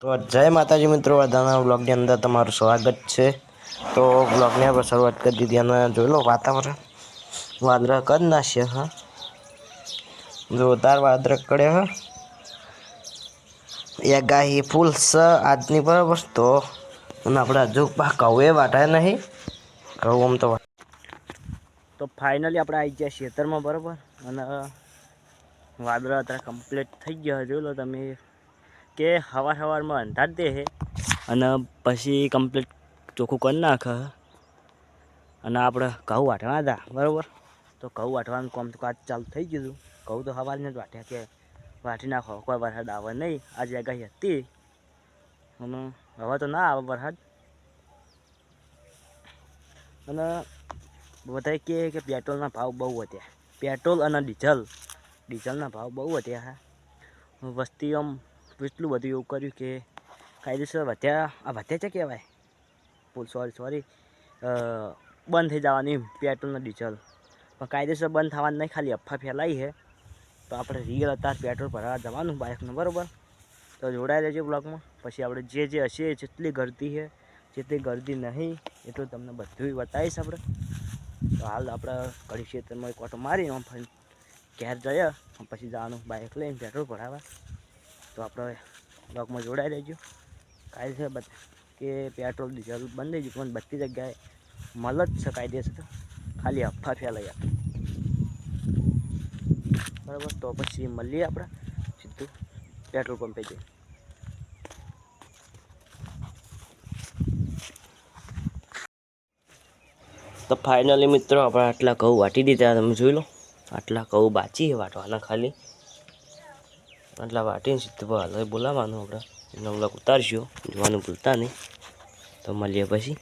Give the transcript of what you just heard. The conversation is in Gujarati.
તો જય માતાજી મિત્રો, બધાના બ્લોગની અંદર તમારું સ્વાગત છે। તો બ્લોગની આપણે શરૂઆત કરી દીધી અને જોઈ લો વાતાવરણ વાદળા કરી નાખશે। હા, જોરદાર વાદળા પડ્યા હ। આગાહી ફૂલ સ આજની બરાબર તો અને આપણે હજુ ઘઉં એ વાઢાય નહીં। ઘઉં આમ તો ફાઇનલી આપણે આવી ગયા ખેતરમાં બરાબર અને વાદળા અત્યારે કમ્પ્લીટ થઈ ગયા જોઈ લો તમે કે સવાર અંધાર દે છે અને પછી કમ્પ્લીટ ચોખ્ખું કરી નાખે અને આપણે ઘઉં વાઢવાના હતા બરાબર। તો ઘઉં વાઢવાનું કામ તો આજ ચાલુ થઈ ગયું હતું। ઘઉં તો સવારમાં જ વાઢ્યા કે વાઢી નાખો, કોઈ વરસાદ આવે નહીં। આજે આગાહી હતી અને હવે તો ના આવે વરસાદ। અને બધા કહે કે પેટ્રોલના ભાવ બહુ વધ્યા। પેટ્રોલ અને ડીઝલના ભાવ બહુ વધ્યા છે। વસ્તી આમ એટલું બધું એવું કર્યું કે કાયદેસર વધ્યા, આ વધ્યા છે કહેવાય સોરી બંધ થઈ જવાની પેટ્રોલ અને ડીઝલ પણ કાયદેસર બંધ થવાની નહીં, ખાલી અફવા ફેલાઈ છે। તો આપણે રિયલ અત્યારે પેટ્રોલ ભરાવા જવાનું બાઇકનું બરાબર। તો જોડાઈ રહેજો બ્લોગમાં, પછી આપણે જે હશે જેટલી ગળતી છે જેટલી ગળતી નહીં એટલું તમને બધું બતાવીશ આપણે। તો હાલ આપણે ઘડી ક્ષેત્રમાં એક ઓટો મારી ઘેર જઈએ પછી જવાનું બાઇક લઈને પેટ્રોલ ભરાવવા। તો આપણે બ્લોગમાં જોડાઈ રહેજો। કાયદેસર કે પેટ્રોલ ડીઝલ બંધ થઈ ગયું પણ બધી જગ્યાએ મળે જ છે કાયદેસર, ખાલી અફવા ફેલાઈ બરાબર। તો પછી મળીએ આપણે સીધું પેટ્રોલ પંપે જઈએ। તો ફાઇનલી મિત્રો આપણે આટલા ઘઉં વાટી દીધા, તમે જોઈ લો આટલા ઘઉં બાકી છે વાટવાના ખાલી। આટલા વાટીને સીધું હાલ બોલાવવાનું આપણે એનો બ્લોગ ઉતારશું, જોવાનું ભૂલતા નહીં। તો મળીએ પછી।